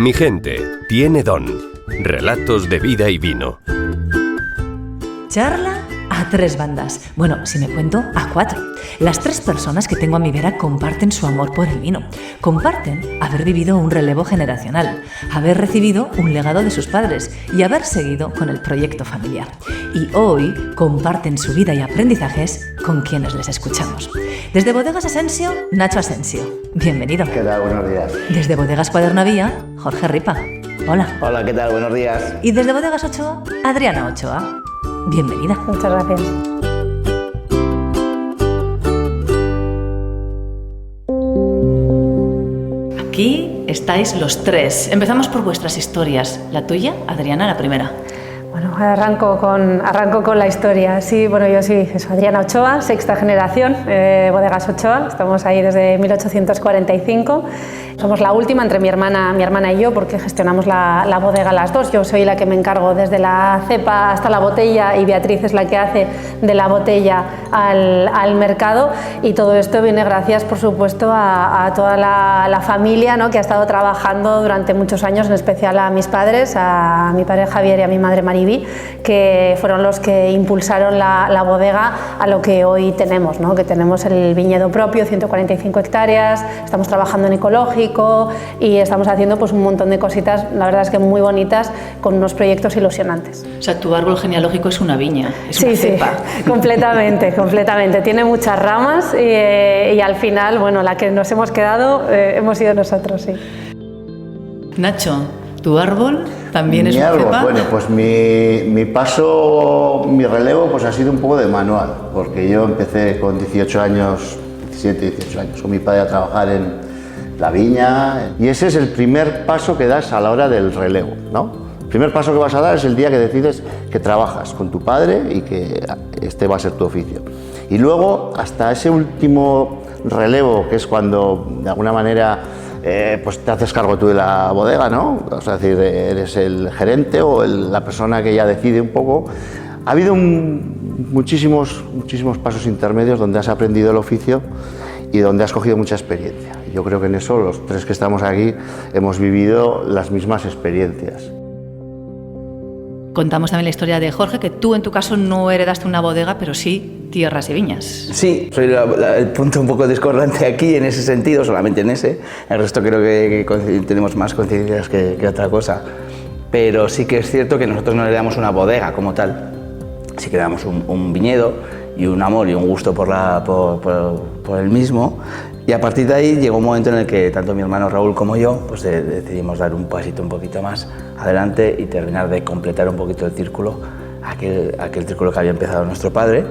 Mi gente tiene don. Relatos de vida y vino. Charla a 3 bandas. Bueno, si me cuento, a 4. Las 3 personas que tengo a mi vera comparten su amor por el vino. Comparten haber vivido un relevo generacional, haber recibido un legado de sus padres y haber seguido con el proyecto familiar. Y hoy comparten su vida y aprendizajes con quienes les escuchamos. Desde Bodegas Asensio, Nacho Asensio. Bienvenido. ¿Qué tal? Buenos días. Desde Bodegas Cuadernavía, Jorge Ripa. Hola. Hola, ¿qué tal? Buenos días. Y desde Bodegas Ochoa, Adriana Ochoa. Bienvenida. Muchas gracias. Aquí estáis los 3. Empezamos por vuestras historias. La tuya, Adriana, la primera. Bueno, arranco con la historia. Sí, bueno, yo soy Adriana Ochoa, 6ª generación, Bodegas Ochoa. Estamos ahí desde 1845. Somos la última entre mi hermana y yo, porque gestionamos la bodega las dos. Yo soy la que me encargo desde la cepa hasta la botella y Beatriz es la que hace de la botella al mercado. Y todo esto viene gracias, por supuesto, a toda la familia, ¿no?, que ha estado trabajando durante muchos años, en especial a mis padres, a mi padre Javier y a mi madre Maribí, que fueron los que impulsaron la bodega a lo que hoy tenemos, ¿no?, que tenemos el viñedo propio, 145 hectáreas, estamos trabajando en ecológico y estamos haciendo pues un montón de cositas, la verdad es que muy bonitas, con unos proyectos ilusionantes. O sea, tu árbol genealógico es una viña, es una cepa. Sí, completamente. Tiene muchas ramas y al final, bueno, la que nos hemos quedado hemos sido nosotros, sí. Nacho, ¿tu árbol también es una cepa? Bueno, pues mi paso, mi relevo, pues ha sido un poco de manual, porque yo empecé con 18 años con mi padre a trabajar en la viña, y ese es el primer paso que das a la hora del relevo, ¿no? El primer paso que vas a dar es el día que decides que trabajas con tu padre y que este va a ser tu oficio. Y luego, hasta ese último relevo, que es cuando, de alguna manera, pues te haces cargo tú de la bodega, ¿no? O sea, es decir, eres el gerente o la persona que ya decide un poco. Ha habido muchísimos pasos intermedios donde has aprendido el oficio y donde has cogido mucha experiencia. Yo creo que en eso los 3 que estamos aquí hemos vivido las mismas experiencias. Contamos también la historia de Jorge, que tú en tu caso no heredaste una bodega, pero sí tierras y viñas. Sí, soy el punto un poco discordante aquí en ese sentido, solamente en ese. El resto creo que tenemos más coincidencias que otra cosa. Pero sí que es cierto que nosotros no heredamos una bodega como tal. Sí que heredamos un viñedo y un amor y un gusto por el mismo. Y a partir de ahí llegó un momento en el que tanto mi hermano Raúl como yo pues decidimos dar un pasito un poquito más adelante y terminar de completar un poquito el círculo, aquel círculo que había empezado nuestro padre,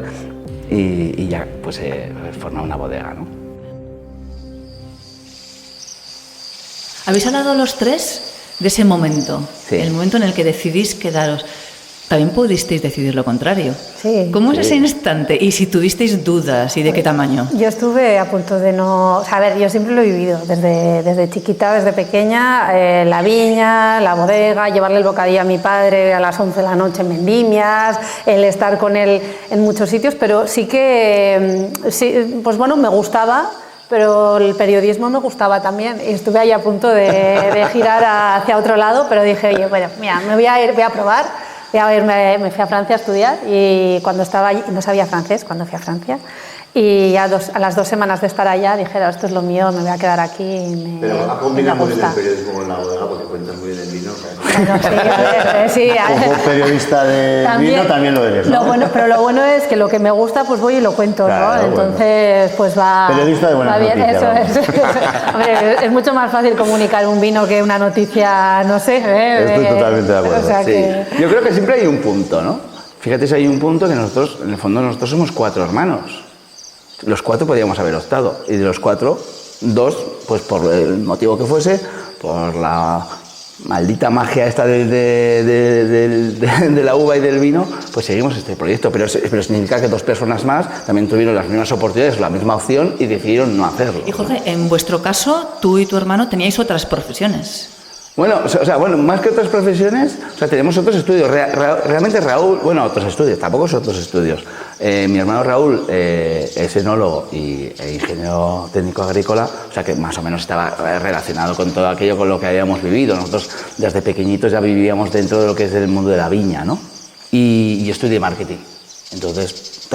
y ya pues formar una bodega, ¿no? Habéis hablado los 3 de ese momento, sí. El momento en el que decidís quedaros. También pudisteis decidir lo contrario. Sí. ¿Cómo es ese instante? Y si tuvisteis dudas, ¿y de qué tamaño? Yo estuve a punto de no... O sea, a ver, yo siempre lo he vivido, desde chiquita, desde pequeña, la viña, la bodega, llevarle el bocadillo a mi padre a las 11 de la noche en vendimias, el estar con él en muchos sitios, pero sí que, sí, pues bueno, me gustaba, pero el periodismo me gustaba también y estuve ahí a punto de girar hacia otro lado, pero dije, oye, bueno, mira, voy a probar. Me fui a Francia a estudiar y cuando estaba allí, no sabía francés cuando fui a Francia, y ya a las 2 semanas de estar allá dije, no, esto es lo mío, me voy a quedar aquí. Pero ha combinado muy bien el periodismo con la bodega porque cuentas muy bien el vino. Bueno, sí, Como periodista de vino también lo eres, ¿no? Pero lo bueno es que lo que me gusta pues voy y lo cuento, claro, ¿no? Entonces pues va... Periodista de buena bien, noticia. Eso es. Hombre, es mucho más fácil comunicar un vino que una noticia, no sé. Estoy totalmente de acuerdo. O sea, sí. Yo creo que siempre hay un punto, ¿no? Fíjate, si hay un punto que nosotros, en el fondo, nosotros somos 4 hermanos. Los 4 podríamos haber optado, y de los 4, 2, pues por el motivo que fuese, por la maldita magia esta de la uva y del vino, pues seguimos este proyecto. Pero significa que 2 personas más también tuvieron las mismas oportunidades, la misma opción y decidieron no hacerlo. Y Jorge, en vuestro caso, tú y tu hermano teníais otras profesiones. Bueno, bueno, más que otras profesiones, tenemos otros estudios. Realmente Raúl, bueno, otros estudios, tampoco son otros estudios. Mi hermano Raúl es enólogo e ingeniero técnico agrícola, o sea que más o menos estaba relacionado con todo aquello con lo que habíamos vivido. Nosotros desde pequeñitos ya vivíamos dentro de lo que es el mundo de la viña, ¿no? Y yo estudié marketing. Entonces,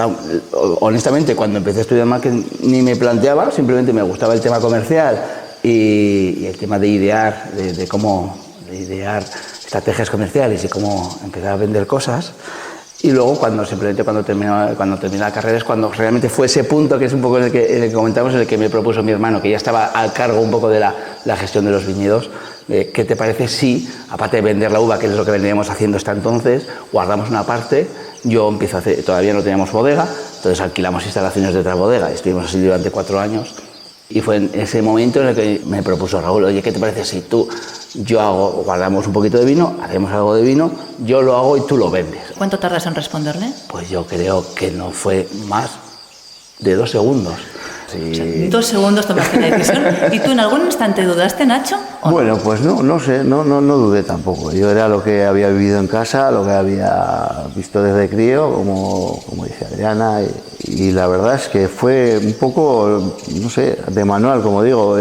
honestamente, cuando empecé a estudiar marketing ni me planteaba, simplemente me gustaba el tema comercial y el tema de idear, de cómo idear estrategias comerciales y cómo empezar a vender cosas. Y luego, cuando terminé la carrera, es cuando realmente fue ese punto, que es un poco en el que comentamos, en el que me propuso mi hermano, que ya estaba al cargo un poco de la gestión de los viñedos. ¿Qué te parece si, aparte de vender la uva, que es lo que veníamos haciendo hasta entonces, guardamos una parte? Yo empiezo a hacer, todavía no teníamos bodega, entonces alquilamos instalaciones de otra bodega, estuvimos así durante 4 años. Y fue en ese momento en el que me propuso Raúl, oye, ¿qué te parece si guardamos un poquito de vino, hacemos algo de vino, yo lo hago y tú lo vendes? ¿Cuánto tardas en responderle? Pues yo creo que no fue más de 2 segundos. Sí. O sea, 2 segundos tomaste la decisión. ¿Y tú en algún instante dudaste, Nacho? Bueno, pues no sé, no dudé tampoco. Yo era lo que había vivido en casa, lo que había visto desde crío, como dice Adriana, y la verdad es que fue un poco, no sé, de manual, como digo.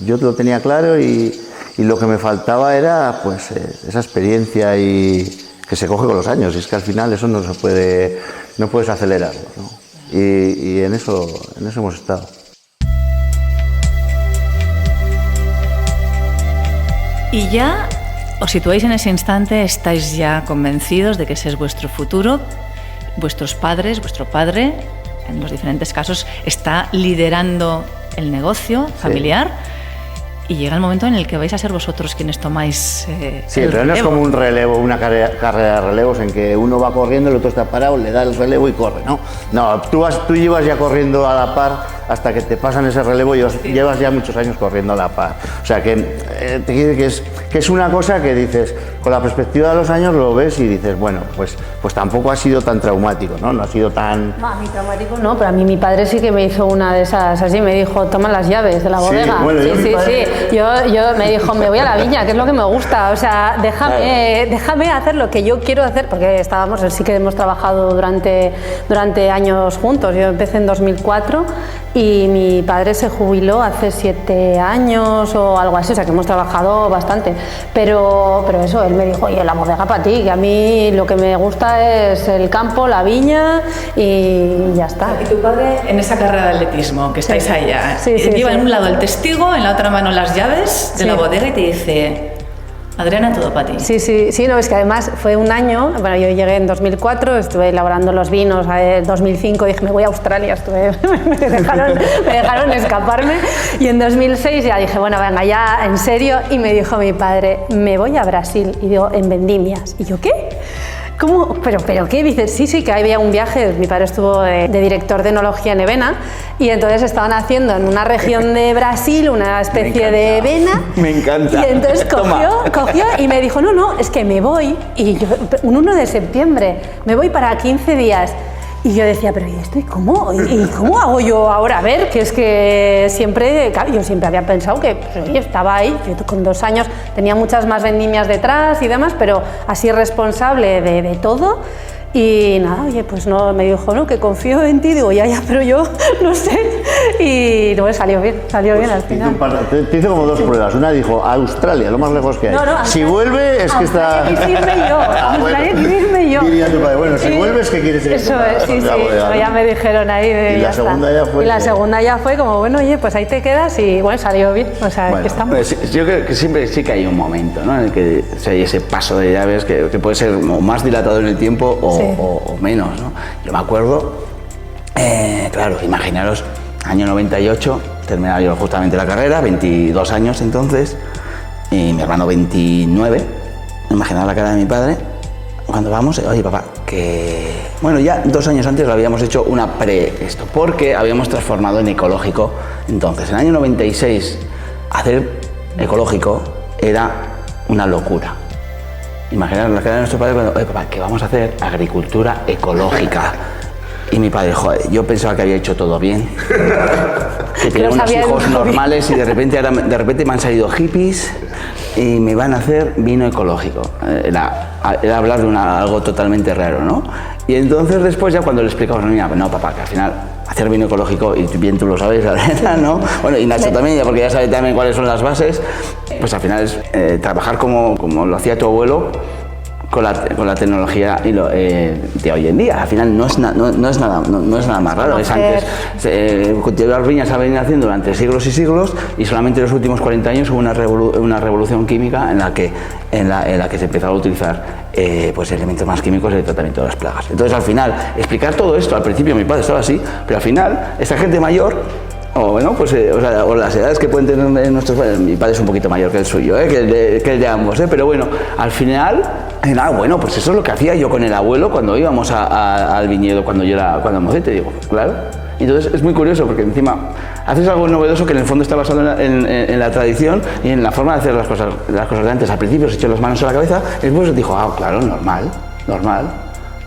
Yo lo tenía claro y lo que me faltaba era pues esa experiencia y que se coge con los años. Y es que al final eso no puedes acelerarlo, ¿no? Y en eso hemos estado. Y ya os situáis en ese instante, estáis ya convencidos de que ese es vuestro futuro. Vuestros padres, vuestro padre, en los diferentes casos, está liderando el negocio familiar. Sí. Y llega el momento en el que vais a ser vosotros quienes tomáis sí, pero no es como un relevo, una carrera de relevos en que uno va corriendo, el otro está parado, le da el relevo y corre, ¿no? No, tú llevas ya corriendo a la par hasta que te pasan ese relevo y llevas ya muchos años corriendo a la par. O sea, que te quiere que es una cosa que dices, con la perspectiva de los años lo ves y dices, bueno, pues tampoco ha sido tan traumático, ¿no? No ha sido tan... No, a mí traumático no, pero a mí mi padre sí que me hizo una de esas así, me dijo, toma las llaves de la bodega. Sí, bueno, sí. Yo me dijo, me voy a la viña, que es lo que me gusta, o sea, déjame hacer lo que yo quiero hacer, porque sí que hemos trabajado durante años juntos. Yo empecé en 2004 y mi padre se jubiló hace 7 años o algo así, o sea que hemos trabajado bastante, pero eso, él me dijo, oye, la bodega para ti, que a mí lo que me gusta es el campo, la viña y ya está. Y tu padre en esa carrera de atletismo, que estáis allá, lleva en un lado el testigo, en la otra mano las llaves de la bodega y te dice... Adriana, todo para ti. Sí, no, es que además fue un año, bueno, yo llegué en 2004, estuve elaborando los vinos, en 2005 dije, me voy a Australia, me dejaron escaparme, y en 2006 ya dije, bueno, venga, ya en serio, y me dijo mi padre, me voy a Brasil, y digo, en vendimias, y yo, ¿qué? ¿Cómo? ¿Pero qué? Dices, sí, que había un viaje, mi padre estuvo de director de enología en Evena, y entonces estaban haciendo en una región de Brasil una especie de vena. Me encanta. Y entonces cogió y me dijo, no, es que me voy, y yo, un 1 de septiembre, me voy para 15 días. Y yo decía, pero ¿y esto? ¿Y cómo hago yo ahora? A ver, que es que yo siempre había pensado que pues, oye, estaba ahí, yo con 2 años tenía muchas más vendimias detrás y demás, pero así responsable de todo. Y nada, oye, pues no, me dijo, no, que confío en ti, digo, ya, pero yo no sé. Y no, salió bien al final. Te hizo como 2 pruebas. Una dijo, Australia, lo más lejos que hay. No, si vuelve, es que está... Australia, irme yo. Diría tu padre, bueno, si vuelves, ¿qué quieres decir? Eso es, sí. Ya me dijeron ahí. Y la segunda ya fue... Y la segunda ya fue como, bueno, oye, pues ahí te quedas y bueno, salió bien. O sea, bueno, que estamos... Pues yo creo que siempre sí que hay un momento, ¿no? En el que hay ese paso de llaves que puede ser más dilatado en el tiempo o menos, ¿no? Yo me acuerdo, claro, imaginaros, año 98, terminaba yo justamente la carrera, 22 años entonces, y mi hermano 29, imaginad la cara de mi padre, cuando vamos, oye papá, que... Bueno, ya 2 años antes lo habíamos hecho una esto, porque habíamos transformado en ecológico, entonces, en el año 96, hacer ecológico era una locura. Imaginar la cara de nuestro padre cuando, oye papá, que vamos a hacer agricultura ecológica. Y mi padre, joder, yo pensaba que había hecho todo bien, que tenía unos hijos normales y de repente me han salido hippies y me van a hacer vino ecológico. Era hablar de algo totalmente raro, ¿no? Y entonces después ya cuando le explicamos a la niña, no papá, que al final hacer vino ecológico, y bien tú lo sabes, ¿no? Bueno, y Nacho también, porque ya sabe también cuáles son las bases, pues al final es trabajar como lo hacía tu abuelo, con la tecnología de hoy en día. Al final no es nada más raro. Es antes cultivar viñas se ha venido haciendo durante siglos y siglos, y solamente en los últimos 40 años hubo una revolución química en la que se empezaron a utilizar pues elementos más químicos en el tratamiento de las plagas. Entonces al final explicar todo esto, al principio mi padre estaba así, pero al final esta gente mayor, o bueno, pues o las edades que pueden tener nuestros padres, mi padre es un poquito mayor que el suyo, que el de ambos, pero bueno, al final, bueno, pues eso es lo que hacía yo con el abuelo cuando íbamos al viñedo cuando era mocete, digo, claro. Entonces es muy curioso porque encima haces algo novedoso que en el fondo está basado en la tradición y en la forma de hacer las cosas de antes. Al principio se echó las manos a la cabeza y después dijo, claro, normal.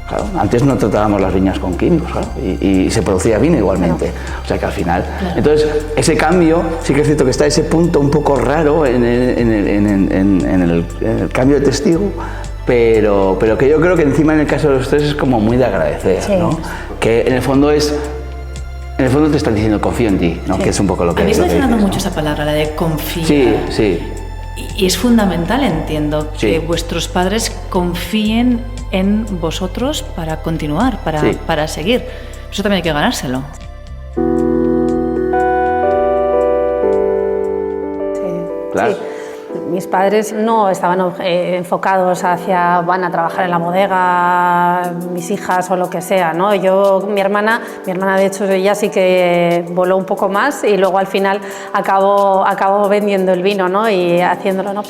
Claro, antes no tratábamos las viñas con químicos, claro, y se producía vino igualmente. Claro. O sea que al final... Claro. Entonces, ese cambio, sí que es cierto que está ese punto un poco raro en el cambio de testigo, pero que yo creo que encima en el caso de los tres es como muy de agradecer, sí, ¿no? Que en el fondo te están diciendo confío en ti, ¿no? Sí. Que es un poco lo que... Habéis mencionado mucho esa palabra, la de confiar. Sí. Y es fundamental, entiendo, sí, que vuestros padres confíen en vosotros para continuar, para seguir. Eso también hay que ganárselo. Sí. Claro. Sí. Mis padres no estaban enfocados hacia van a trabajar en la bodega, mis hijas o lo que sea, ¿no? Mi hermana de hecho ella sí que voló un poco más y luego al final acabó vendiendo el vino, ¿no? Y haciéndolo, ¿no?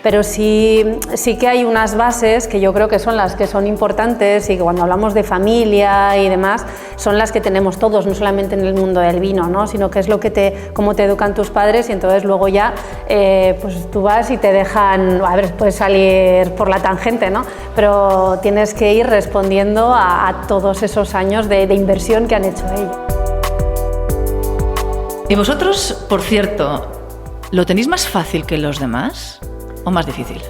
Pero sí que hay unas bases que yo creo que son las que son importantes y que cuando hablamos de familia y demás son las que tenemos todos, no solamente en el mundo del vino, ¿no? Sino que es cómo te educan tus padres y entonces luego ya pues tú vas y te dejan, a ver, puedes salir por la tangente, ¿no? Pero tienes que ir respondiendo a todos esos años de inversión que han hecho ellos. ¿Y vosotros, por cierto, lo tenéis más fácil que los demás o más difícil?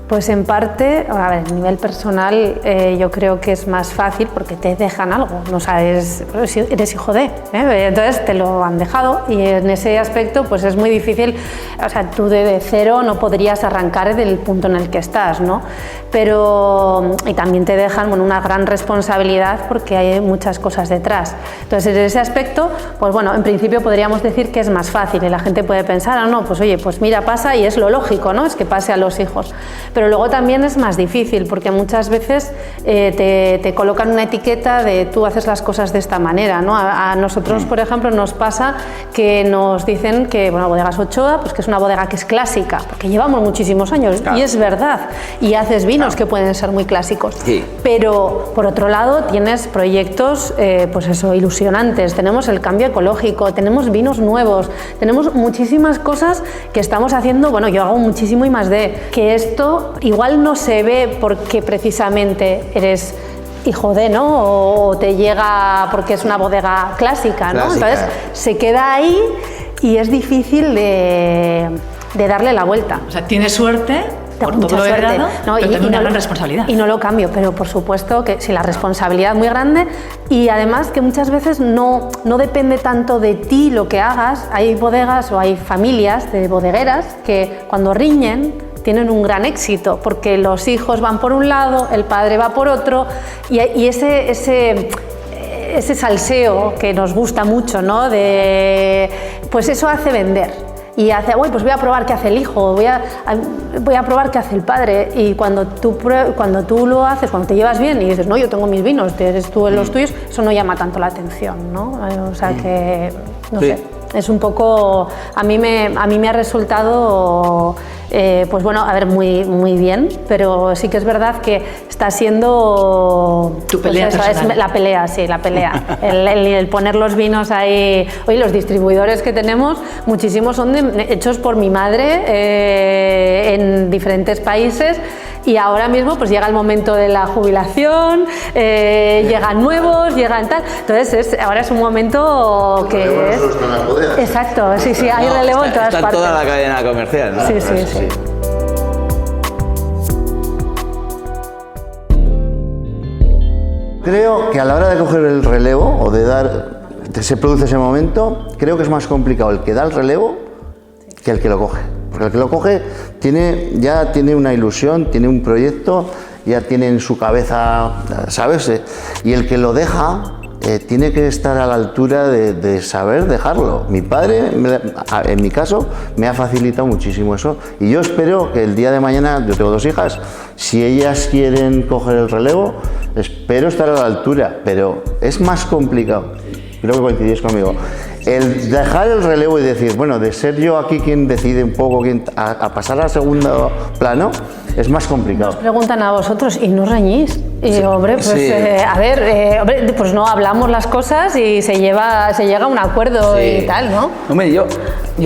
Pues en parte, a ver, a nivel personal yo creo que es más fácil porque te dejan algo, no sabes, eres hijo de, entonces te lo han dejado y en ese aspecto pues es muy difícil, o sea, tú de cero no podrías arrancar del punto en el que estás, ¿no? Pero, y también te dejan una gran responsabilidad porque hay muchas cosas detrás. Entonces en ese aspecto, pues bueno, en principio podríamos decir que es más fácil y la gente puede pensar, no, pues oye, pues mira, pasa y es lo lógico, ¿no? Es que pase a los hijos. Pero luego también es más difícil porque muchas veces te colocan una etiqueta de tú haces las cosas de esta manera, ¿no? A nosotros, por ejemplo, nos pasa que nos dicen que, bueno, Bodegas Ochoa, pues que es una bodega que es clásica, porque llevamos muchísimos años, claro, y es verdad, y haces vinos, claro, que pueden ser muy clásicos, sí, pero por otro lado tienes proyectos, pues eso, ilusionantes, tenemos el cambio ecológico, tenemos vinos nuevos, tenemos muchísimas cosas que estamos haciendo, bueno, yo hago muchísimo y más que esto igual no se ve porque precisamente eres hijo de, ¿no? O te llega porque es una bodega clásica, ¿no? Entonces se queda ahí y es difícil de darle la vuelta. O sea, tienes suerte por todo lo heredado, ¿no? Pero también una gran responsabilidad. Y no lo cambio, pero por supuesto que sí, la responsabilidad muy grande y además que muchas veces no depende tanto de ti lo que hagas. Hay bodegas o hay familias de bodegueras que cuando riñen tienen un gran éxito porque los hijos van por un lado, el padre va por otro y ese salseo que nos gusta mucho, ¿no? Pues eso hace vender y hace, pues voy a probar qué hace el hijo, voy a probar qué hace el padre y cuando tú lo haces, cuando te llevas bien y dices, no, yo tengo mis vinos, eres tú en los tuyos, eso no llama tanto la atención, ¿no? O sea que, no sé, es un poco, a mí me ha resultado... pues bueno, a ver, muy bien, pero sí que es verdad que está siendo... Tu pelea personal. Es la pelea, sí, la pelea. el poner los vinos ahí... Oye, los distribuidores que tenemos, muchísimos son hechos por mi madre en diferentes países y ahora mismo pues llega el momento de la jubilación, llegan nuevos, llegan tal... Entonces ahora es un momento que es... Exacto, sí, hay relevo en todas partes. Está toda la cadena comercial, ¿no? Sí. ahí. Creo que a la hora de coger el relevo o de dar, se produce ese momento, creo que es más complicado el que da el relevo que el que lo coge. Porque el que lo coge ya tiene una ilusión, tiene un proyecto, ya tiene en su cabeza, ¿sabes? Y el que lo deja tiene que estar a la altura de saber dejarlo. Mi padre, en mi caso, me ha facilitado muchísimo eso. Y yo espero que el día de mañana, yo tengo 2 hijas, si ellas quieren coger el relevo, espero estar a la altura, pero es más complicado. Creo que coincidís conmigo. El dejar el relevo y decir, bueno, de ser yo aquí quien decide un poco, a pasar al segundo plano, es más complicado. Nos preguntan a vosotros, ¿y no reñís? Y Sí. hombre, pues Sí. hombre, pues no, hablamos las cosas y se llega a un acuerdo Sí. y tal, ¿no? Hombre, yo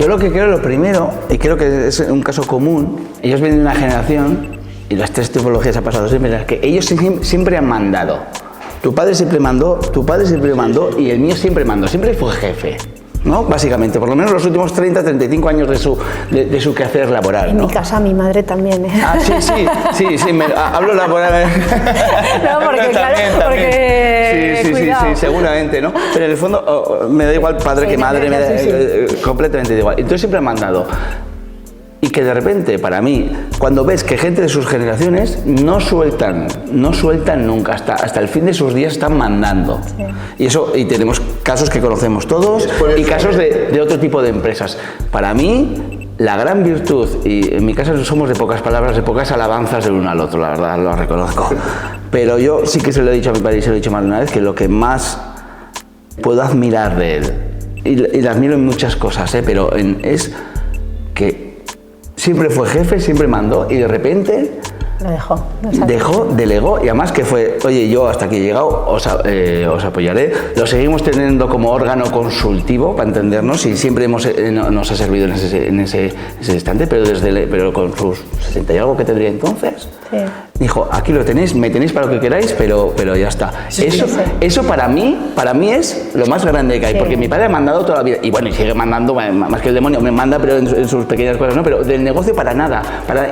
lo que creo, lo primero, y creo que es un caso común, ellos vienen de una generación, y las 3 tipologías ha pasado siempre, en las que ellos siempre han mandado. Tu padre siempre mandó y el mío siempre mandó, siempre fue jefe, ¿no? Básicamente, por lo menos los últimos 30, 35 años de su quehacer laboral, En ¿no? mi casa mi madre también, ¿eh? Ah, sí, hablo laboral. No, porque claro, porque Sí, cuidado. seguramente, ¿no? Pero en el fondo me da igual padre Sí, que madre, me da sí. completamente igual. Entonces siempre han mandado. Y que de repente, para mí, cuando ves que gente de sus generaciones no sueltan nunca, hasta el fin de sus días están mandando. Sí. Y tenemos casos que conocemos todos y casos de otro tipo de empresas. Para mí, la gran virtud, y en mi casa somos de pocas palabras, de pocas alabanzas del uno al otro, la verdad, lo reconozco. Pero yo sí que se lo he dicho a mi padre y se lo he dicho más de una vez, que lo que más puedo admirar de él, y le admiro en muchas cosas, pero es que siempre fue jefe, siempre mandó y de repente Dejó. delegó y además que fue, oye, yo hasta aquí he llegado, os apoyaré. Lo seguimos teniendo como órgano consultivo para entendernos y siempre nos ha servido en ese instante, pero con sus 60 y algo que tendría entonces. Sí. Dijo, aquí lo tenéis, me tenéis para lo que queráis, pero ya está. Eso para mí es lo más grande que hay, porque mi padre ha mandado toda la vida, y bueno, y sigue mandando, más que el demonio, me manda, pero en sus pequeñas cosas, ¿no? Pero del negocio para nada,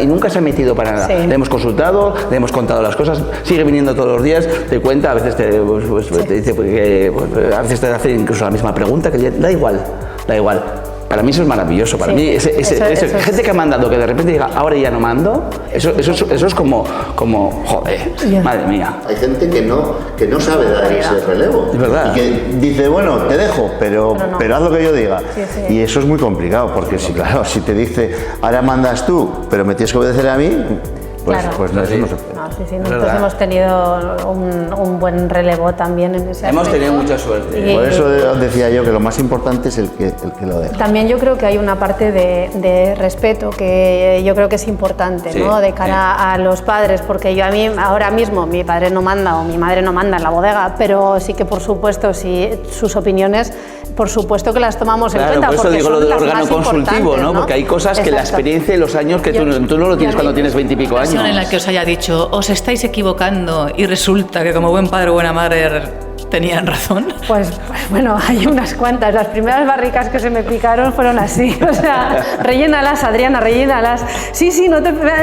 y nunca se ha metido para nada. Sí. Le hemos consultado, le hemos contado las cosas, sigue viniendo todos los días, te cuenta, a veces te dice, a veces te hace incluso la misma pregunta, que da igual. Para mí eso es maravilloso, para mí gente que ha mandado que de repente diga, ahora ya no mando, eso es como joder, madre mía. Hay gente que no sabe dar ese relevo. Es verdad. Y que dice, bueno, te dejo, pero haz lo que yo diga. Sí. Y eso es muy complicado, porque si te dice, ahora mandas tú, pero me tienes que obedecer a mí, Claro. pues no, eso no se puede. No, sí, nosotros hemos tenido un buen relevo también en ese Hemos aspecto. tenido mucha suerte. Y- Por eso decía yo que lo más importante es el que lo deja. También yo creo que hay una parte de respeto que yo creo que es importante, Sí, ¿no? De cara a los padres, porque a mí ahora mismo mi padre no manda o mi madre no manda en la bodega, pero sí que por supuesto si sus opiniones, por supuesto que las tomamos en cuenta. Por eso porque digo son lo del las órgano más consultivo, importantes, ¿no? Porque hay cosas que la Exacto. experiencia y los años que tú no lo tienes cuando tienes 20 y pico años. En la que os haya dicho, os estáis equivocando y resulta que como buen padre o buena madre tenían razón. Pues bueno, hay unas cuantas. Las primeras barricas que se me picaron fueron así. O sea, rellénalas, Adriana, rellénalas. Sí,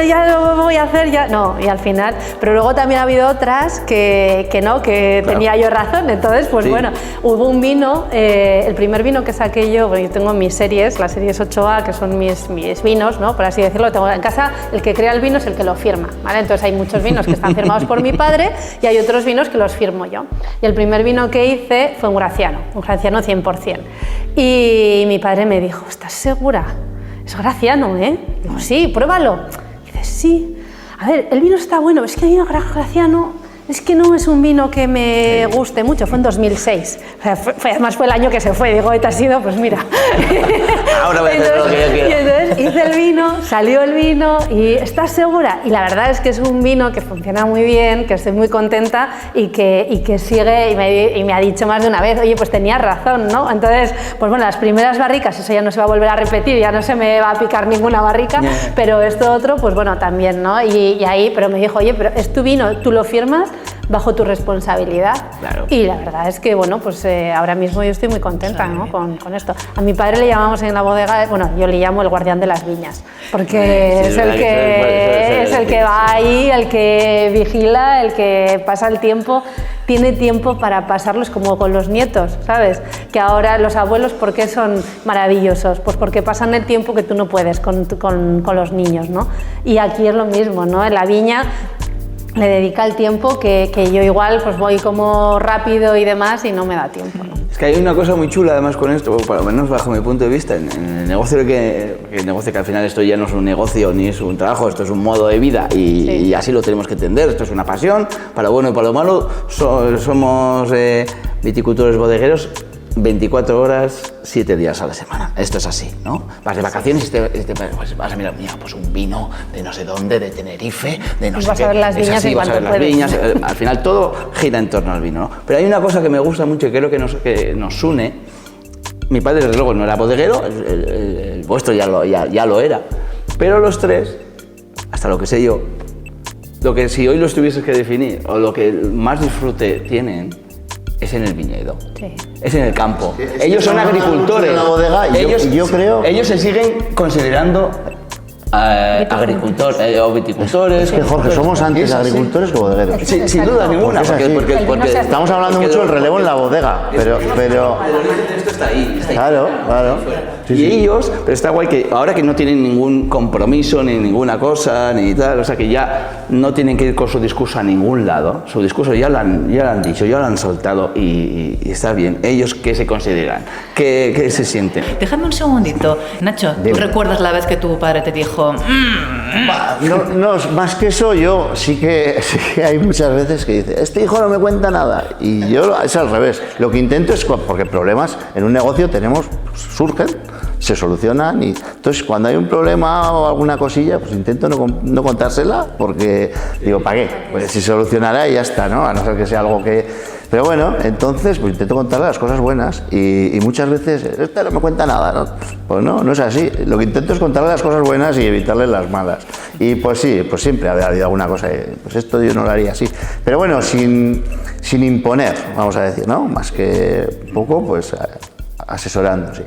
ya lo voy a hacer, ya. No, y al final. Pero luego también ha habido otras que no, que Claro. tenía yo razón. Entonces, pues Sí. bueno, hubo un vino, el primer vino que saqué yo, bueno, yo tengo mis series, las series 8A, que son mis vinos, ¿no? Por así decirlo, tengo en casa, el que crea el vino es el que lo firma, ¿vale? Entonces hay muchos vinos que están firmados por mi padre y hay otros vinos que los firmo yo. Y el primer vino que hice fue un Graciano 100%. Y mi padre me dijo, ¿estás segura? Es Graciano, ¿eh? Digo, sí, pruébalo. Y dice, sí. A ver, el vino está bueno, es que hay un Graciano, es que no es un vino que me guste mucho, fue en 2006. O sea, además fue el año que se fue, digo, te has ido, pues mira. Ahora voy a hacer lo que yo quiero. Y entonces hice el vino, salió el vino y ¿estás segura? Y la verdad es que es un vino que funciona muy bien, que estoy muy contenta y que sigue y me ha dicho más de una vez, oye, pues tenías razón, ¿no? Entonces, pues bueno, las primeras barricas, eso ya no se va a volver a repetir, ya no se me va a picar ninguna barrica, pero esto otro, pues bueno, también, ¿no? Y ahí, pero me dijo, oye, pero es tu vino, tú lo firmas bajo tu responsabilidad. Claro. Y la verdad es que, bueno, pues ahora mismo yo estoy muy contenta, ¿no? con esto. A mi padre le llamamos en la bodega, bueno, yo le llamo el guardián de las viñas, porque Sí, es el que va ahí, el que vigila, el que pasa el tiempo, tiene tiempo para pasarlos como con los nietos, ¿sabes? Que ahora los abuelos, ¿por qué son maravillosos? Pues porque pasan el tiempo que tú no puedes con los niños, ¿no? Y aquí es lo mismo, ¿no? En la viña le dedica el tiempo que yo igual pues voy como rápido y demás y no me da tiempo, ¿no? Es que hay una cosa muy chula además con esto, por lo menos bajo mi punto de vista, en el negocio que al final esto ya no es un negocio ni es un trabajo, esto es un modo de vida y así lo tenemos que entender, esto es una pasión, para lo bueno y para lo malo, somos viticultores bodegueros 24 horas, 7 días a la semana. Esto es así, ¿no? Vas de vacaciones y pues vas a mirar, mira, pues un vino de no sé dónde, de Tenerife, de no sé qué. Vas a ver las viñas en cuanto puedes. Viñas, al final todo gira en torno al vino, ¿no? Pero hay una cosa que me gusta mucho y creo que nos une. Mi padre, desde luego, no era bodeguero, el vuestro ya lo era. Pero los tres, hasta lo que sé yo, lo que si hoy los tuvieses que definir, o lo que más disfrute tienen, es en el viñedo, es en el campo. Sí, ellos son agricultores. En la bodega, yo creo. Ellos se siguen considerando agricultores o viticultores. Es que, Jorge, somos antes agricultores que bodegueros. Sí, sin duda ninguna. Porque estamos hablando mucho del relevo en la bodega, pero esto está ahí. Claro. Y ellos, pero está guay que ahora que no tienen ningún compromiso, ni ninguna cosa, ni tal, o sea que ya no tienen que ir con su discurso a ningún lado, su discurso ya lo han dicho, ya lo han soltado y está bien. ¿Ellos qué se consideran? ¿Qué se sienten? Déjame un segundito. Nacho, ¿tú recuerdas la vez que tu padre te dijo... No, más que eso, yo sí que hay muchas veces que dice, este hijo no me cuenta nada. Y yo es al revés. Lo que intento es, porque problemas en un negocio tenemos, surgen, se solucionan y entonces cuando hay un problema o alguna cosilla, pues intento no contársela porque digo, ¿para qué? Pues si solucionará y ya está, ¿no? A no ser que sea algo que... Pero bueno, entonces pues intento contarle las cosas buenas y muchas veces, este no me cuenta nada, ¿no? Pues no es así. Lo que intento es contarle las cosas buenas y evitarle las malas. Y pues sí, pues siempre ha habido alguna cosa, pues esto yo no lo haría así. Pero bueno, sin imponer, vamos a decir, ¿no? Más que poco, pues asesorando, sí.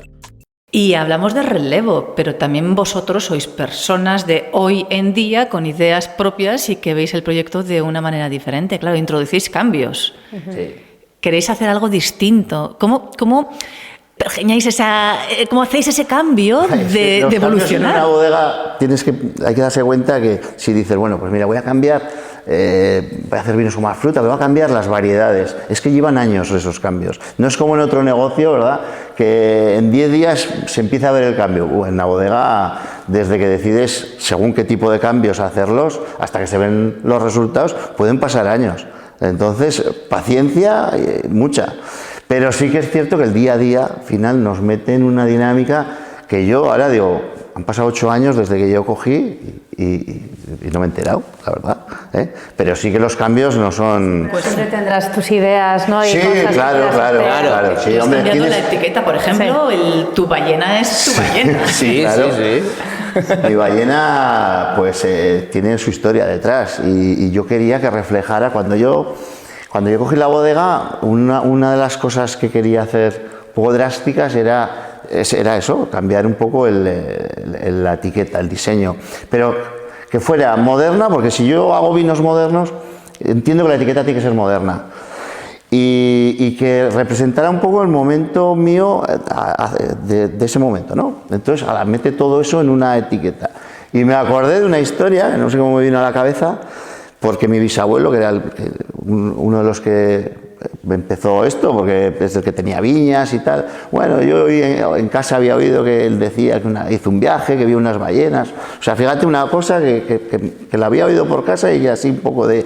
Y hablamos de relevo, pero también vosotros sois personas de hoy en día con ideas propias y que veis el proyecto de una manera diferente. Claro, introducís cambios. Sí. Queréis hacer algo distinto. ¿Cómo pergeñáis cómo hacéis ese cambio de evolucionar? En una bodega hay que darse cuenta que si dices, bueno, pues mira, voy a cambiar... voy a hacer vinos con más fruta, voy a cambiar las variedades. Es que llevan años esos cambios. No es como en otro negocio, ¿verdad? Que en 10 días se empieza a ver el cambio. En la bodega, desde que decides según qué tipo de cambios hacerlos, hasta que se ven los resultados, pueden pasar años. Entonces, paciencia, mucha. Pero sí que es cierto que el día a día, al final, nos mete en una dinámica que yo ahora digo, han pasado 8 años desde que yo cogí y no me he enterado, la verdad, ¿eh? Pero sí que los cambios no son... Pues siempre tendrás tus ideas, ¿no? Y sí, claro. Sí, hombre, cambiando la etiqueta, por ejemplo, tu ballena es tu ballena. Sí. Mi ballena, pues, tiene su historia detrás y yo quería que reflejara, cuando yo cogí la bodega, una de las cosas que quería hacer un poco drásticas era eso, cambiar un poco la etiqueta, el diseño, pero que fuera moderna, porque si yo hago vinos modernos, entiendo que la etiqueta tiene que ser moderna y que representara un poco el momento mío de ese momento, ¿no? Entonces, mete todo eso en una etiqueta. Y me acordé de una historia, no sé cómo me vino a la cabeza, porque mi bisabuelo, que era uno de los que empezó esto, porque es el que tenía viñas y tal. Bueno, yo en casa había oído que él decía que hizo un viaje, que vio unas ballenas. O sea, fíjate, una cosa que la había oído por casa y así un poco de...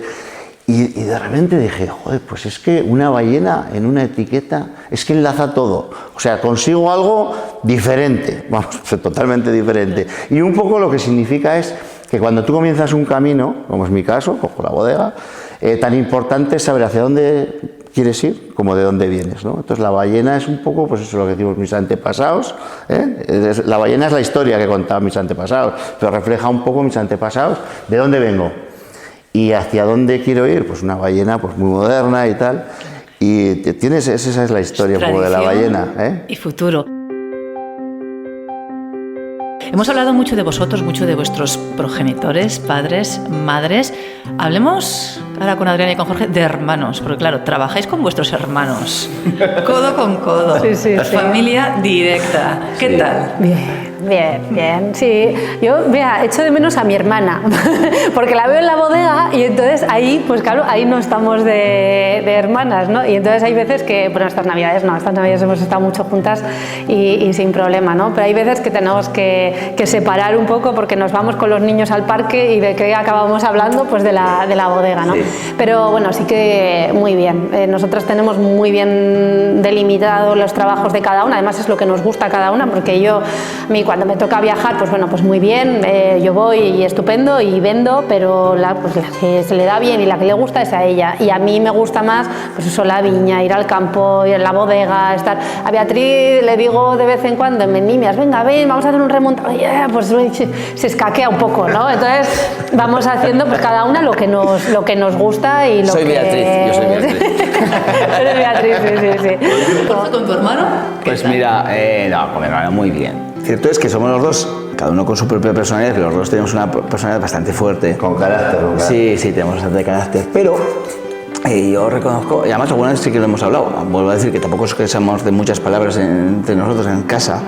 Y de repente dije, joder, pues es que una ballena en una etiqueta es que enlaza todo. O sea, consigo algo diferente, vamos, totalmente diferente. Y un poco lo que significa es que cuando tú comienzas un camino, como es mi caso, cojo la bodega, tan importante es saber hacia dónde quieres ir como de dónde vienes, ¿no? Entonces la ballena es un poco, pues eso es lo que decimos mis antepasados, ¿eh? La ballena es la historia que contaban mis antepasados, pero refleja un poco mis antepasados, de dónde vengo. ¿Y hacia dónde quiero ir? Pues una ballena pues muy moderna y tal. Y esa es la historia un poco de la ballena, ¿eh? Y futuro. Hemos hablado mucho de vosotros, mucho de vuestros progenitores, padres, madres. Hablemos ahora con Adriana y con Jorge de hermanos, porque claro, trabajáis con vuestros hermanos, codo con codo, Sí. familia directa. ¿Qué tal? Bien. Sí, yo, mira, echo de menos a mi hermana, porque la veo en la bodega y entonces ahí, pues claro, ahí no estamos de hermanas, ¿no? Y entonces hay veces que, bueno, estas navidades hemos estado mucho juntas y sin problema, ¿no? Pero hay veces que tenemos que separar un poco porque nos vamos con los niños al parque y de qué acabamos hablando, pues de la bodega, ¿no? Sí. Pero bueno, sí que muy bien. Nosotras tenemos muy bien delimitado los trabajos de cada una, además es lo que nos gusta a cada una, porque a mí cuando me toca viajar, pues bueno, pues muy bien, yo voy y estupendo y vendo, pero la que se le da bien y la que le gusta es a ella. Y a mí me gusta más, pues eso, la viña, ir al campo, ir a la bodega, estar. A Beatriz le digo de vez en cuando, en Vendimias, venga, ven, vamos a hacer un remontado. Pues se escaquea un poco, ¿no? Entonces vamos haciendo pues cada una lo que nos gusta y lo soy que... Beatriz, yo soy Beatriz. Eres Beatriz, sí. ¿Con tu hermano? Pues mira, con mi hermano muy bien. Cierto es que somos los dos, cada uno con su propia personalidad, que los dos tenemos una personalidad bastante fuerte. Con carácter, ¿verdad? Sí, tenemos bastante carácter, pero yo reconozco, y además alguna vez sí que lo hemos hablado, vuelvo a decir que tampoco es que seamos de muchas palabras entre nosotros en casa,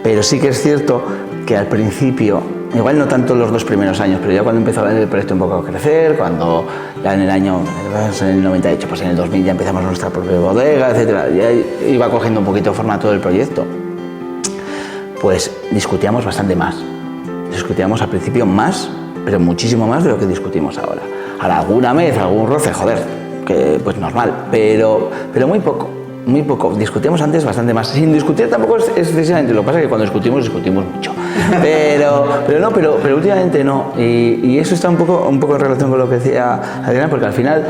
pero sí que es cierto que al principio, igual no tanto los 2 primeros años, pero ya cuando empezó el proyecto un poco a crecer, cuando ya en el 98, pues en el 2000 ya empezamos nuestra propia bodega, etcétera, ya iba cogiendo un poquito de forma todo el proyecto, pues discutíamos bastante más. Discutíamos al principio más, pero muchísimo más de lo que discutimos ahora. Ahora alguna vez, algún roce, joder, que pues normal, pero muy poco. Muy poco. Discutíamos antes bastante más. Sin discutir tampoco es excesivamente. Lo que pasa es que cuando discutimos mucho. Pero últimamente no. Y eso está un poco en relación con lo que decía Adriana, porque al final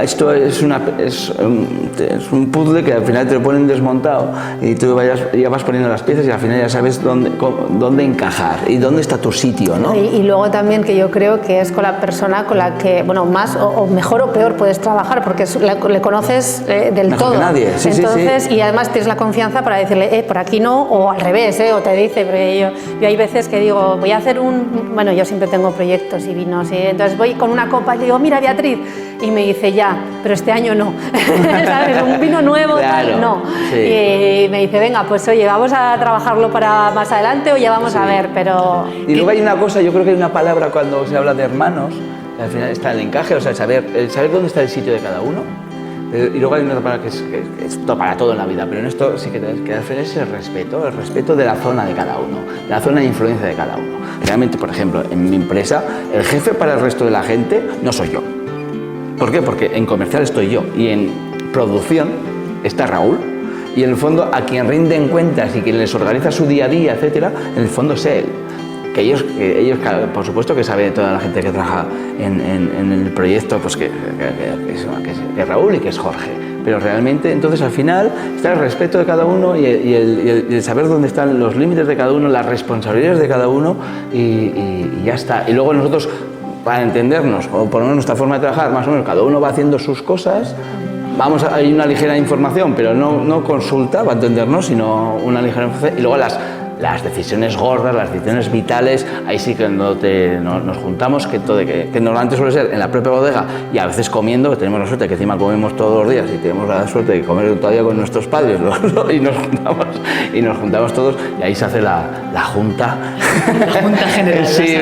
esto es un puzzle que al final te lo ponen desmontado y tú ya vas poniendo las piezas y al final ya sabes dónde encajar y dónde está tu sitio, ¿no? Y luego también que yo creo que es con la persona con la que, bueno, más o mejor o peor puedes trabajar, porque le conoces del mejor todo. Que nadie. Sí, entonces, sí. Y además tienes la confianza para decirle, por aquí no, o al revés, o te dice, porque yo hay veces que digo, voy a hacer bueno, yo siempre tengo proyectos y vinos, y entonces voy con una copa y digo, mira Beatriz, y me dice, ya, pero este año no, ¿sabes? Un vino nuevo, claro, tal, no. Sí. Y me dice, venga, pues oye, vamos a trabajarlo para más adelante o ya vamos a ver, pero... Y luego hay una cosa, yo creo que hay una palabra cuando se habla de hermanos, al final está el encaje, o sea, el saber dónde está el sitio de cada uno. Y luego hay una palabra que es para todo en la vida, pero en esto sí que tienes que hacer es el respeto de la zona de cada uno, la zona de influencia de cada uno. Realmente, por ejemplo, en mi empresa, el jefe para el resto de la gente no soy yo. ¿Por qué? Porque en comercial estoy yo y en producción está Raúl y en el fondo a quien rinden cuentas y quien les organiza su día a día, etcétera, en el fondo es él. Que ellos por supuesto que sabe toda la gente que trabaja en el proyecto, pues que es Raúl y que es Jorge, pero realmente entonces al final está el respeto de cada uno y el saber dónde están los límites de cada uno, las responsabilidades de cada uno y ya está. Y luego nosotros, para entendernos, o por lo menos nuestra forma de trabajar, más o menos cada uno va haciendo sus cosas, hay una ligera información, pero no consulta para entendernos, sino una ligera información, y luego las decisiones gordas, las decisiones vitales, ahí sí que nos juntamos, que normalmente suele ser en la propia bodega y a veces comiendo, que tenemos la suerte que encima comemos todos los días y tenemos la suerte de comer todavía con nuestros padres y nos juntamos todos y ahí se hace la junta. La junta general. Sí,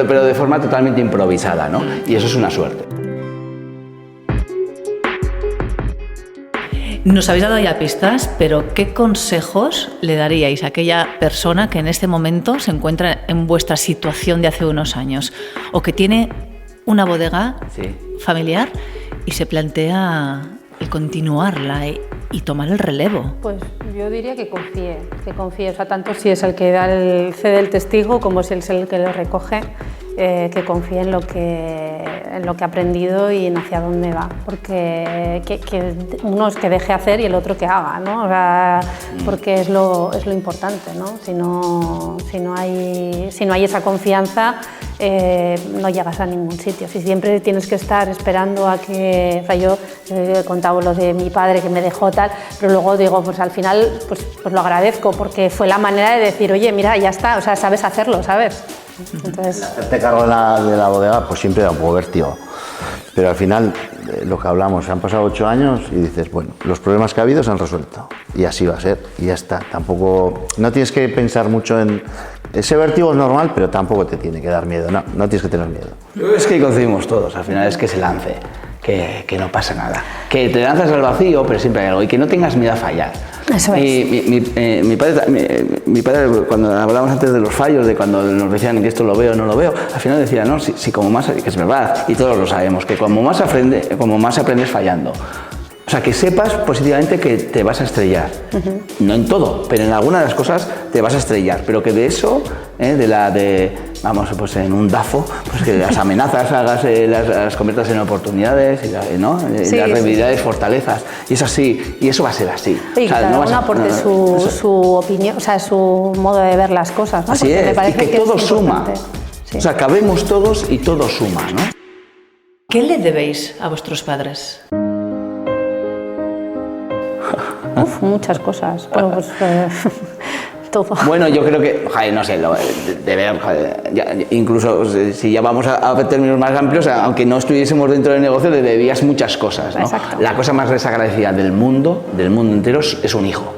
pero de forma totalmente improvisada, ¿no? Y eso es una suerte. Nos habéis dado ya pistas, pero ¿qué consejos le daríais a aquella persona que en este momento se encuentra en vuestra situación de hace unos años o que tiene una bodega familiar y se plantea el continuarla y tomar el relevo? Pues yo diría que confíe, o sea, tanto si es el que cede el testigo como si es el que lo recoge, que confíe en lo que en lo que ha aprendido y en hacia dónde va, porque que uno es que deje hacer y el otro que haga, ¿no? O sea, porque es lo importante, ¿no? Si no hay esa confianza, no llegas a ningún sitio. Si siempre tienes que estar esperando a que... O sea, yo he contado lo de mi padre que me dejó tal, pero luego digo, pues al final pues lo agradezco porque fue la manera de decir, oye, mira, ya está, o sea, sabes hacerlo, ¿sabes? Entonces... Hacerte cargo de la bodega pues siempre da un poco vértigo, pero al final lo que hablamos, han pasado 8 años y dices, bueno, los problemas que ha habido se han resuelto y así va a ser y ya está. Tampoco, no tienes que pensar mucho en... Ese vértigo es normal, pero tampoco te tiene que dar miedo, no tienes que tener miedo. Es que coincidimos todos, al final es que se lance, que no pasa nada, que te lanzas al vacío, pero siempre hay algo y que no tengas miedo a fallar. Eso es. Mi padre, cuando hablábamos antes de los fallos, de cuando nos decían que esto lo veo o no lo veo, al final decía, no, si como más, que es verdad, y todos lo sabemos, que como más aprendes fallando. O sea, que sepas positivamente que te vas a estrellar. No en todo, pero en algunas de las cosas te vas a estrellar. Pero que de eso, vamos, pues en un DAFO, pues que las amenazas las conviertas en oportunidades, ¿no? Sí, las debilidades, sí. fortalezas. Y es así, y eso va a ser así. Sí, o sea, cada uno aporte su opinión, o sea, su modo de ver las cosas, ¿no? Así porque es, me parece y que todo suma. Sí. O sea, cabemos todos y todo suma, ¿no? ¿Qué le debéis a vuestros padres? Muchas cosas. Bueno, pues, todo. Bueno, yo creo que, no sé, incluso si ya vamos a términos más amplios, aunque no estuviésemos dentro del negocio, le debías muchas cosas, ¿no? Exacto. La cosa más desagradecida del mundo entero, es un hijo.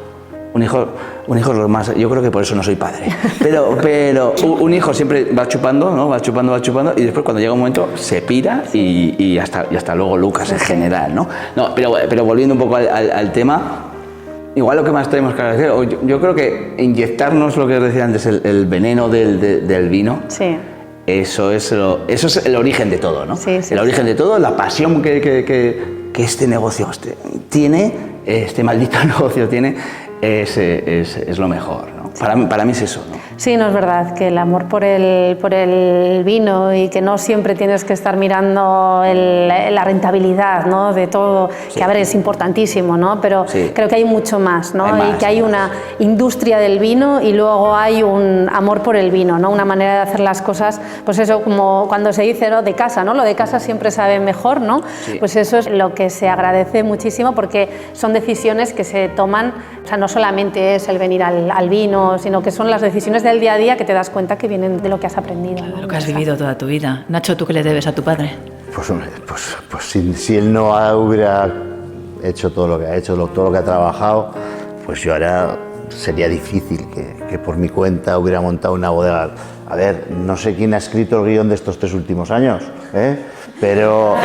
Un hijo es lo más... Yo creo que por eso no soy padre. Pero un hijo siempre va chupando, ¿no? Va chupando, y después cuando llega un momento se pira y hasta luego Lucas en general, ¿no? Pero volviendo un poco al tema... Igual lo que más tenemos que agradecer, yo creo que inyectarnos lo que os decía antes, el veneno del vino, Sí. eso es el origen de todo, ¿no? Sí, el origen de todo, la pasión que este negocio tiene, este maldito negocio tiene, es lo mejor, ¿no? Para mí es eso, ¿no? Sí, no es verdad, que el amor por el vino y que no siempre tienes que estar mirando la rentabilidad, ¿no? De todo, Sí. que a ver, es importantísimo, ¿no? Pero Sí. creo que hay mucho más, ¿no? Hay más, y que hay hay una más. industria del vino y luego hay un amor por el vino, ¿no? Una manera de hacer las cosas, pues eso, como cuando se dice, ¿no? De casa, ¿no? Lo de casa siempre sabe mejor, ¿no? Sí. Pues eso es lo que se agradece muchísimo porque son decisiones que se toman, o sea, no solamente es el venir al vino, sino que son las decisiones del día a día que te das cuenta que vienen de lo que has aprendido, ¿no? Lo que has vivido toda tu vida. Nacho, ¿tú qué le debes a tu padre? Pues hombre, pues si él no hubiera hecho todo lo que ha hecho, todo lo que ha trabajado, pues yo ahora sería difícil que por mi cuenta hubiera montado una bodega. A ver, no sé quién ha escrito el guión de estos 3 últimos años, pero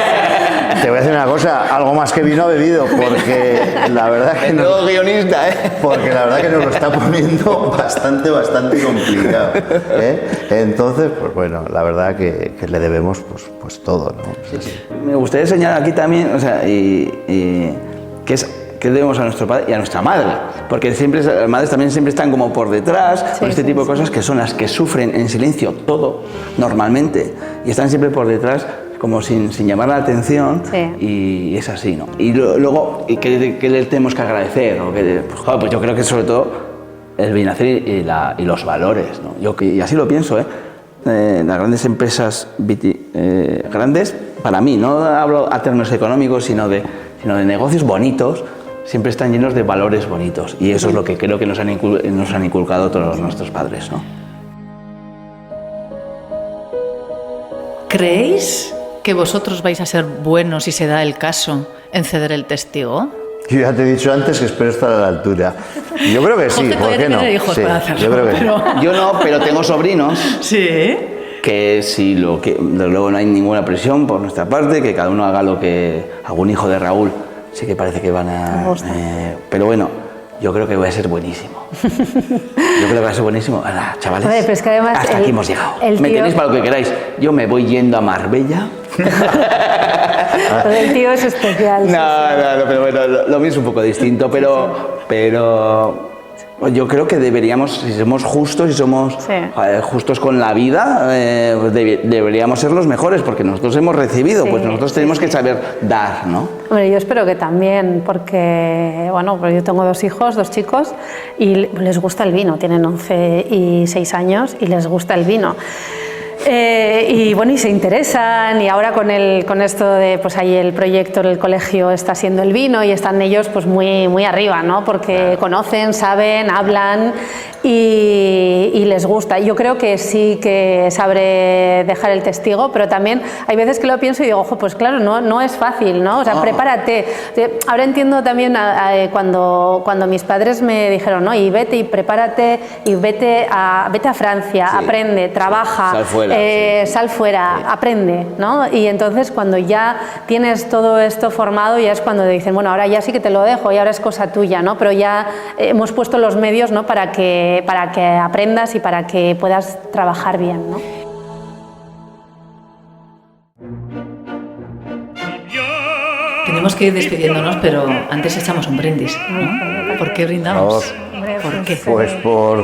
te voy a decir una cosa, algo más que vino ha bebido, porque la verdad que Todo guionista, porque la verdad que nos lo está poniendo bastante complicado, Entonces, pues bueno, la verdad que le debemos pues todo, ¿no? Sí. Me gustaría señalar aquí también, o sea, que debemos a nuestro padre y a nuestra madre, porque siempre las madres también siempre están como por detrás, Sí, con este sí, tipo de sí. cosas que son las que sufren en silencio todo, normalmente, y están siempre por detrás como sin llamar la atención, Sí. y es así, ¿no? Y luego, ¿qué le tenemos que agradecer? Pues yo creo que sobre todo el bien hacer y los valores, ¿no? Y así lo pienso, las grandes empresas grandes, para mí, no hablo a términos económicos, sino de negocios bonitos, siempre están llenos de valores bonitos, y eso es lo que creo que nos han inculcado todos nuestros padres, ¿no? ¿Creéis que vosotros vais a ser buenos si se da el caso en ceder el testigo? Yo ya te he dicho antes que espero estar a la altura. Yo creo que sí, Jorge ¿por todavía qué no? tiene hijos Sí, para hacerlo, yo creo que pero- Yo no, pero tengo sobrinos Sí. que si desde luego no hay ninguna presión por nuestra parte, que cada uno haga lo que algún hijo de Raúl sí que parece que van Me a... gusta. Pero bueno, yo creo que voy a ser buenísimo. Yo creo que va a ser buenísimo. Ahora, chavales, Oye, pero es que además hasta aquí hemos llegado. el Me tío- tenéis para lo que queráis. Yo me voy yendo a Marbella. Lo del tío es especial. sí, sí. No, pero bueno, lo mío es un poco distinto, pero Yo creo que deberíamos, si somos justos y somos justos con la vida, deberíamos ser los mejores, porque nosotros hemos recibido, pues nosotros tenemos que saber dar, ¿no? Hombre, yo espero que también, porque, bueno, pues yo tengo 2 hijos, 2 chicos, y les gusta el vino, tienen 11 y 6 años y les gusta el vino. Y bueno, y se interesan, y ahora con esto de, pues ahí el proyecto en el colegio está siendo el vino, y están ellos pues muy arriba, ¿no? Porque conocen, saben, hablan y les gusta. Yo creo que sí que sabré dejar el testigo, pero también hay veces que lo pienso y digo, ojo, pues claro, no es fácil, ¿no? O sea, prepárate. Ahora entiendo también cuando mis padres me dijeron, no, y vete y prepárate y vete a Francia, aprende, trabaja. Sal fuera, aprende, ¿no? Y entonces cuando ya tienes todo esto formado, ya es cuando te dicen, bueno, ahora ya sí que te lo dejo y ahora es cosa tuya, ¿no? Pero ya hemos puesto los medios, ¿no? para que aprendas y para que puedas trabajar bien, ¿no? Tenemos que ir despidiéndonos, pero antes echamos un brindis, ¿no? ¿Por qué brindamos? ¿Por qué? Pues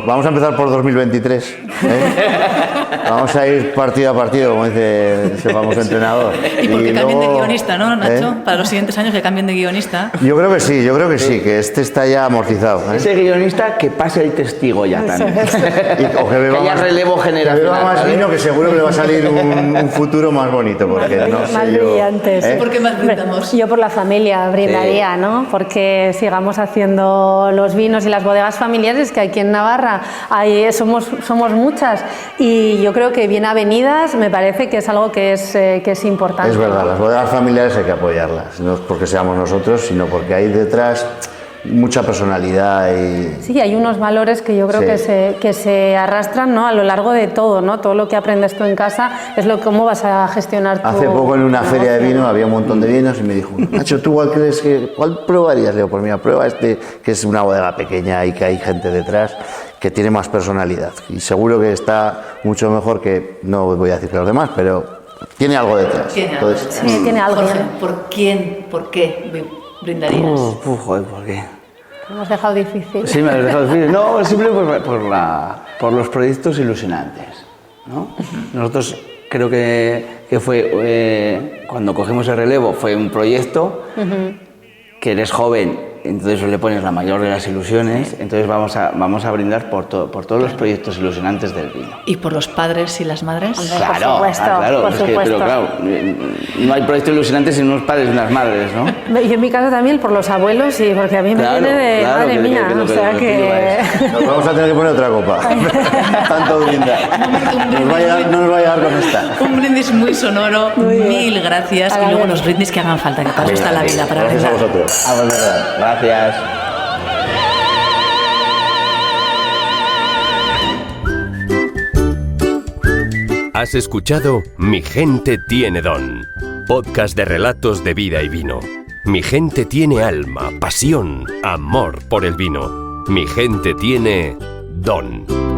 vamos a empezar por 2023. Vamos a ir partido a partido, como dice ese famoso entrenador. Y porque cambien de luego, guionista, ¿no, Nacho? Para los siguientes años que cambien de guionista. Yo creo que sí, que este está ya amortizado. Ese guionista que pase el testigo ya también. O que beba haya más, relevo generacional. Que beba más vino, que seguro que le va a salir un futuro más bonito. Porque no sé más yo, brillantes. ¿Por qué más brindamos? Yo por la familia brindaría, ¿no? Porque sigamos haciendo los vinos y las bodegas familiares, que aquí en Navarra somos muchas, y yo creo que bien avenidas me parece que es algo que es importante. Es verdad, las bodegas familiares hay que apoyarlas, no es porque seamos nosotros, sino porque hay detrás mucha personalidad y... Sí, hay unos valores que yo creo que se arrastran, ¿no? A lo largo de todo, ¿no? Todo lo que aprendes tú en casa es cómo vas a gestionar tu Hace poco en una negocio. feria de vino había un montón de vinos y me dijo, Nacho, ¿tú cuál probarías? Le digo, pues mira, prueba este, que es una bodega pequeña y que hay gente detrás que tiene más personalidad y seguro que está mucho mejor que, no voy a decir que los demás, pero tiene algo detrás. Tiene algo. Jorge, ¿por qué brindarías? Joder, ¿por qué? Lo hemos dejado difícil. Sí, me lo has dejado difícil. No, simplemente por los proyectos ilusionantes, ¿no? Nosotros creo que fue, cuando cogimos el relevo, fue un proyecto que eres joven, entonces le pones la mayor de las ilusiones, entonces vamos a brindar por todos los proyectos ilusionantes del vino. ¿Y por los padres y las madres? Hombre, Claro, por supuesto, claro, por supuesto. pero claro, no hay proyectos ilusionantes sin unos padres y unas madres, ¿no? Yo en mi caso también por los abuelos, y porque a mí me viene de madre mía, o sea que... Nos vamos a tener que poner otra copa. Tanto brindar. No nos vaya a dar con esta. Un brindis muy sonoro, Muy bien. mil gracias. A Y la luego vez. los brindis que hagan falta, que para eso está la vida, para Gracias a brindar. vosotros. Gracias. Has escuchado Mi gente tiene don, podcast de relatos de vida y vino. Mi gente tiene alma, pasión, amor por el vino. Mi gente tiene don.